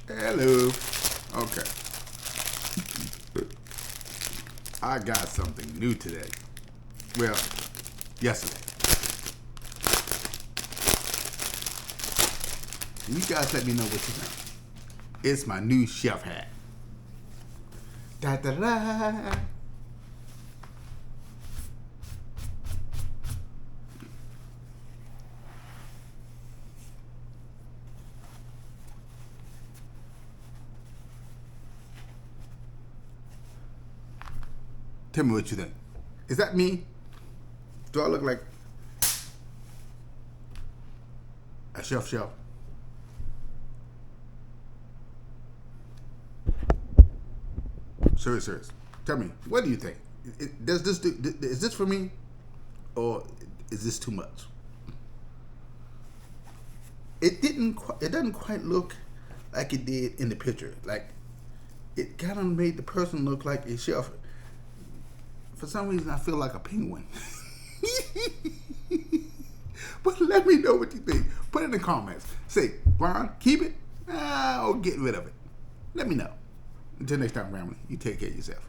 Hello. Okay. I got something new today. Well, yesterday. You guys let me know what you think. It's my new chef hat. Da da da. Tell me what you think. Is that me? Do I look like a chef? Serious. Tell me, what do you think? Does this is this for me, or is this too much? It doesn't quite look like it did in the picture. Like it kind of made the person look like a chef. For some reason, I feel like a penguin. But let me know what you think. Put it in the comments. Say, Ron, keep it or get rid of it. Let me know. Until next time, family, you take care of yourself.